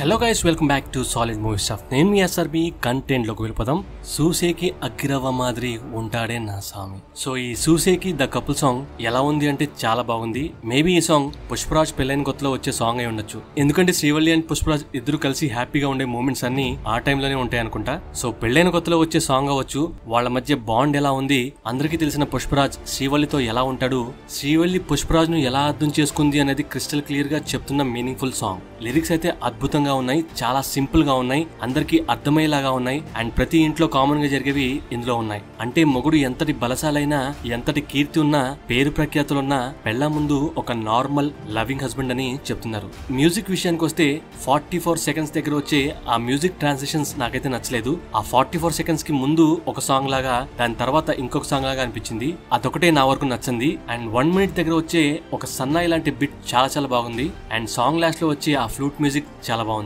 Hello guys, welcome back to solid movie stuff. నేను మీ SRB. Content లోకి వెళ్ళిపోతాం. సూసేకి అగ్గిరవ్వ మాదిరి ఉంటాడే నా సామి. సో ఈ సూసేకి ద కపుల్ సాంగ్ ఎలా ఉంది అంటే చాలా బాగుంది. మేబీ ఈ సాంగ్ పుష్పరాజ్ పెళ్ళైన కొత్తలో వచ్చే సాంగ్ అయి ఉండొచ్చు. ఎందుకంటే శ్రీవల్లి అండ్ పుష్పరాజ్ ఇద్దరు కలిసి హ్యాపీగా ఉండే మూమెంట్స్ అన్ని ఆ టైంలోనే ఉంటాయి అనుకుంటా. సో పెళ్ళైన కొత్తలో వచ్చే సాంగ్ అవ్వచ్చు. వాళ్ళ మధ్య బాండ్ ఎలా ఉంది, అందరికీ తెలిసిన పుష్పరాజ్ శ్రీవల్లితో ఎలా ఉంటాడు, శ్రీవల్లి పుష్పరాజ్ ను ఎలా అర్థం చేసుకుంది అనేది క్రిస్టల్ క్లియర్ గా చెప్తున్న మీనింగ్ఫుల్ సాంగ్. లిరిక్స్ అయితే అద్భుతంగా ఉన్నాయి, చాలా సింపుల్ గా ఉన్నాయి, అందరికి అర్థమయ్యేలాగా ఉన్నాయి. అండ్ ప్రతి ఇంట్లో కామన్ గా జరిగేవి ఇందులో ఉన్నాయి. అంటే మొగుడు ఎంతటి బలశాలైనా, ఎంతటి కీర్తి ఉన్నా, పేరు ప్రఖ్యాతులున్నా పెళ్ల ముందు ఒక నార్మల్ లవింగ్ హస్బెండ్ అని చెప్తున్నారు. మ్యూజిక్ విషయానికి వస్తే 44 సెకండ్స్ దగ్గర వచ్చే ఆ మ్యూజిక్ ట్రాన్సిషన్స్ నాకైతే నచ్చలేదు. ఆ 44 సెకండ్స్ కి ముందు ఒక సాంగ్ లాగా, దాని తర్వాత ఇంకొక సాంగ్ లాగా అనిపించింది. అదొకటే నా వరకు నచ్చింది. అండ్ 1 మినిట్ దగ్గర వచ్చే ఒక సన్నాయి లాంటి బిట్ చాలా బాగుంది. అండ్ సాంగ్ లాస్ట్ లో వచ్చే ఆ ఫ్లూట్ మ్యూజిక్ చాలా బాగుంది.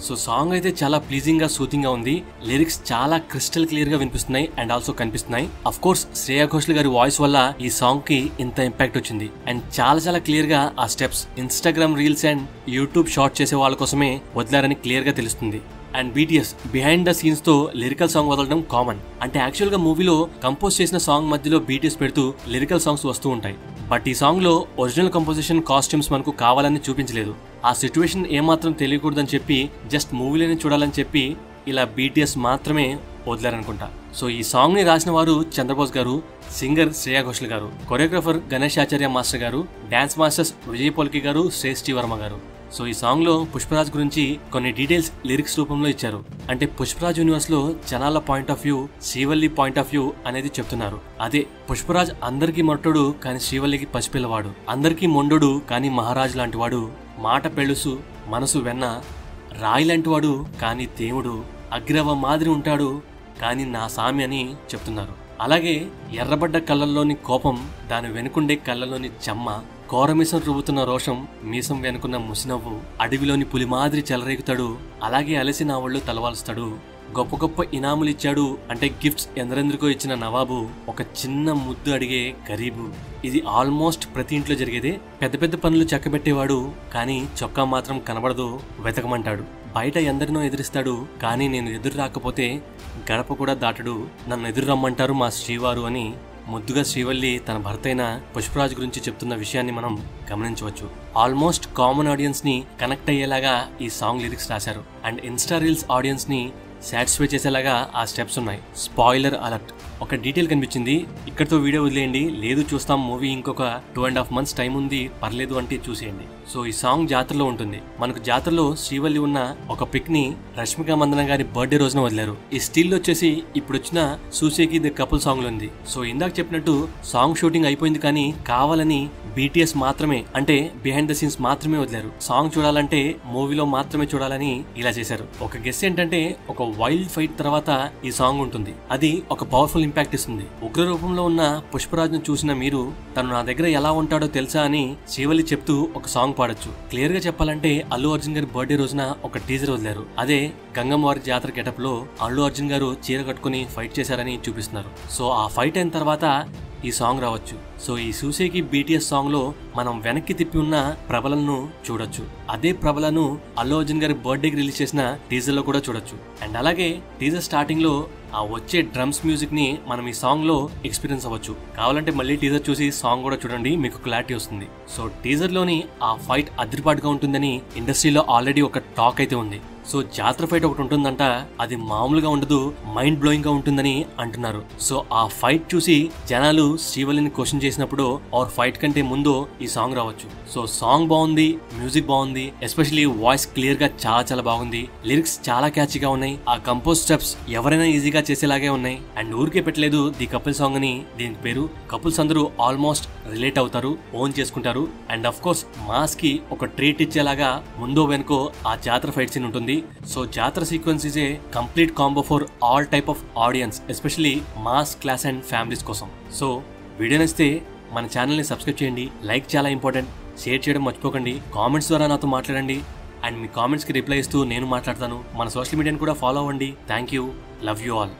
సో సాంగ్ అయితే చాలా ప్లీజింగ్ గా, సూతింగ్ గా ఉంది. లిరిక్స్ చాలా క్రిస్టల్ క్లియర్ గా వినిపిస్తున్నాయి అండ్ ఆల్సో కనిపిస్తున్నాయి. అఫ్ కోర్స్ శ్రేయా ఘోషల్ గారి వాయిస్ వల్ల ఈ సాంగ్ కి ఇంత ఇంపాక్ట్ వచ్చింది. అండ్ చాలా క్లియర్ గా ఆ steps Instagram reels and YouTube short చేసే వాళ్ళ కోసమే వదిలారని క్లియర్ గా తెలుస్తుంది. And BTS behind the scenes తో లిరికల్ సాంగ్ వదలడం కామన్. అంటే యాక్చువల్ గా మూవీలో కంపోజ్ చేసిన సాంగ్ మధ్యలో బీటీఎస్ పెడుతూ లిరికల్ సాంగ్స్ వస్తూ ఉంటాయి. బట్ ఈ సాంగ్ లో ఒరిజినల్ కంపోజిషన్, కాస్ట్యూమ్స్ మనకు కావాలని చూపించలేదు. ఆ సిచ్యువేషన్ ఏమాత్రం తెలియకూడదని చెప్పి జస్ట్ మూవీలోనే చూడాలని చెప్పి ఇలా బీటీఎస్ మాత్రమే వదిలారనుకుంటా. సో ఈ సాంగ్ ని రాసిన వారు చంద్రబోస్ గారు, సింగర్ శ్రేయా ఘోషల్ గారు, కొరియోగ్రాఫర్ గణేష్ ఆచార్య మాస్టర్ గారు, డాన్స్ మాస్టర్స్ విజయ్ పోల్కి గారు, శ్రేష్ఠి వర్మ గారు. సో ఈ సాంగ్ లో పుష్పరాజ్ గురించి కొన్ని డీటెయిల్స్ లిరిక్స్ రూపంలో ఇచ్చారు. అంటే పుష్పరాజ్ యూనివర్స్ లో జనాల point of view, Srivalli point of view అనేది చెప్తున్నారు. అదే పుష్పరాజ్ అందరికీ మొట్టడు కానీ శ్రీవల్లికి పసిపిల్లవాడు, అందరికీ మొండోడు కానీ మహారాజు లాంటి వాడు, మాట పెళుసు మనసు వెన్న, రాయి లాంటి వాడు కానీ దేవుడు, అగ్రవ మాదిరి ఉంటాడు కానీ నా సామి అని చెప్తున్నారు. అలాగే ఎర్రబడ్డ కళ్ళల్లోని కోపం, దాని వెనుకుండే కళ్ళలోని చెమ్మ, కోరమీసం రువ్వుతున్న రోషం, మీసం వెనుకున్న ముసినవ్వు, అడవిలోని పులి మాదిరి చెలరేగుతాడు, అలాగే అలసి నా ఒళ్ళు తలవాల్స్తాడు, గొప్ప ఇనాములిచ్చాడు అంటే గిఫ్ట్స్ ఎందరెందుకో ఇచ్చిన నవాబు, ఒక చిన్న ముద్దు అడిగే గరీబు. ఇది ఆల్మోస్ట్ ప్రతి ఇంట్లో జరిగేదే. పెద్ద పనులు చక్కబెట్టేవాడు కానీ చొక్కా మాత్రం కనబడదు, వెతకమంటాడు. బయట ఎందరినో ఎదిరిస్తాడు కానీ నేను ఎదురు రాకపోతే గడప కూడా దాటడు, నన్ను ఎదురు రమ్మంటారు మా శ్రీవారు అని ముద్దుగా శ్రీవల్లి తన భర్త అయిన పుష్పరాజ్ గురించి చెప్తున్న విషయాన్ని మనం గమనించవచ్చు. ఆల్మోస్ట్ కామన్ ఆడియన్స్ ని కనెక్ట్ అయ్యేలాగా ఈ సాంగ్ లిరిక్స్ రాశారు. అండ్ ఇన్స్టా రీల్స్ ఆడియన్స్ ని సాటిస్ఫై చేసేలాగా ఆ స్టెప్స్ ఉన్నాయి. స్పాయిలర్ అలర్ట్, ఒక డీటెయిల్ కనిపించింది, ఇక్కడితో వీడియో వదిలేయండి, లేదు చూస్తాం మూవీ ఇంకొక 2.5 months టైం ఉంది, పర్లేదు అంటే చూసేయండి. సో ఈ సాంగ్ జాతరలో ఉంటుంది. మనకు జాతరలో శ్రీవల్లి ఉన్న ఒక పిక్ ని రష్మిక మందన గారి బర్త్డే రోజున వదిలారు. ఈ స్టిల్ వచ్చేసి ఇప్పుడు వచ్చిన సూసేకి ది కపుల్ సాంగ్ లో ఉంది. సో ఇందాక చెప్పినట్టు సాంగ్ షూటింగ్ అయిపోయింది కానీ కావాలని బీటీఎస్ మాత్రమే, అంటే బిహైండ్ ద సీన్స్ మాత్రమే వదిలారు. సాంగ్ చూడాలంటే మూవీలో మాత్రమే చూడాలని ఇలా చేశారు. ఒక గెస్ ఏంటంటే ఒక వైల్డ్ ఫైట్ తర్వాత ఈ సాంగ్ ఉంటుంది. అది ఒక పవర్ఫుల్ ఇంపాక్ట్ ఇస్తుంది. ఉగ్ర రూపంలో ఉన్న పుష్పరాజ్ ను చూసిన మీరు తను నా దగ్గర ఎలా ఉంటాడో తెలుసా అని శ్రీవల్లి చెప్తూ ఒక సాంగ్ పాడొచ్చు. క్లియర్ గా చెప్పాలంటే అల్లు అర్జున్ గారి బర్త్డే రోజున ఒక టీజర్ వదిలారు. అదే గంగమ్మ వారి జాతర గెటప్ లో అల్లు అర్జున్ గారు చీర కట్టుకుని ఫైట్ చేశారని చూపిస్తున్నారు. సో ఆ ఫైట్ అయిన తర్వాత ఈ సాంగ్ రావచ్చు. సో ఈ సూసేకి బీటీఎస్ సాంగ్ లో మనం వెనక్కి తిప్పి ఉన్న ప్రభలను చూడొచ్చు. అదే ప్రభలను అల్లు అర్జున్ గారి బర్త్డేకి రిలీజ్ చేసిన టీజర్ లో కూడా చూడొచ్చు. అండ్ అలాగే టీజర్ స్టార్టింగ్ లో ఆ వచ్చే డ్రమ్స్ మ్యూజిక్ ని మనం ఈ సాంగ్ లో ఎక్స్పీరియన్స్ అవ్వచ్చు. కావాలంటే మళ్ళీ టీజర్ చూసి సాంగ్ కూడా చూడండి, మీకు క్లారిటీ వస్తుంది. సో టీజర్ లోని ఆ ఫైట్ అదిరిపాటుగా ఉంటుందని ఇండస్ట్రీలో ఆల్రెడీ ఒక టాక్ అయితే ఉంది. సో జాతర ఫైట్ ఒకటి ఉంటుందంట, అది మామూలుగా ఉండదు, మైండ్ బ్లోయింగ్ గా ఉంటుందని అంటున్నారు. సో ఆ ఫైట్ చూసి జనాలు శ్రీవల్లిని క్వశ్చన్ చేసినప్పుడు ఆర్ ఫైట్ కంటే ముందు ఈ సాంగ్ రావచ్చు. సో సాంగ్ బాగుంది, మ్యూజిక్ బాగుంది, ఎస్పెషల్లీ వాయిస్ క్లియర్ గా చాలా బాగుంది. లిరిక్స్ చాలా క్యాచీగా ఉన్నాయి. ఆ కంపోజ్ స్టెప్స్ ఎవరైనా ఈజీగా చేసేలాగే ఉన్నాయి. అండ్ ఊరికే పెట్టలేదు ది కపుల్ సాంగ్ అని దీనికి పేరు. కపుల్స్ అందరూ ఆల్మోస్ట్ రిలేట్ అవుతారు, ఓన్ చేసుకుంటారు. అండ్ అఫ్ కోర్స్ మాస్ కి ఒక ట్రీట్ ఇచ్చేలాగా ముందో వెనుకో ఆ జాతర ఫైట్ సీన్ ఉంటుంది. సో జాతర sequence is a complete combo for all type of audience, especially mass, class and families కోసం. సో వీడియో నచ్చితే మన ఛానల్ని సబ్స్క్రైబ్ చేయండి, లైక్ చాలా ఇంపార్టెంట్, షేర్ చేయడం మర్చిపోకండి, కామెంట్స్ ద్వారా నాతో మాట్లాడండి. అండ్ మీ కామెంట్స్కి రిప్లై ఇస్తూ నేను మాట్లాడతాను. మన సోషల్ మీడియాని కూడా ఫాలో అవ్వండి. Thank you, love you all.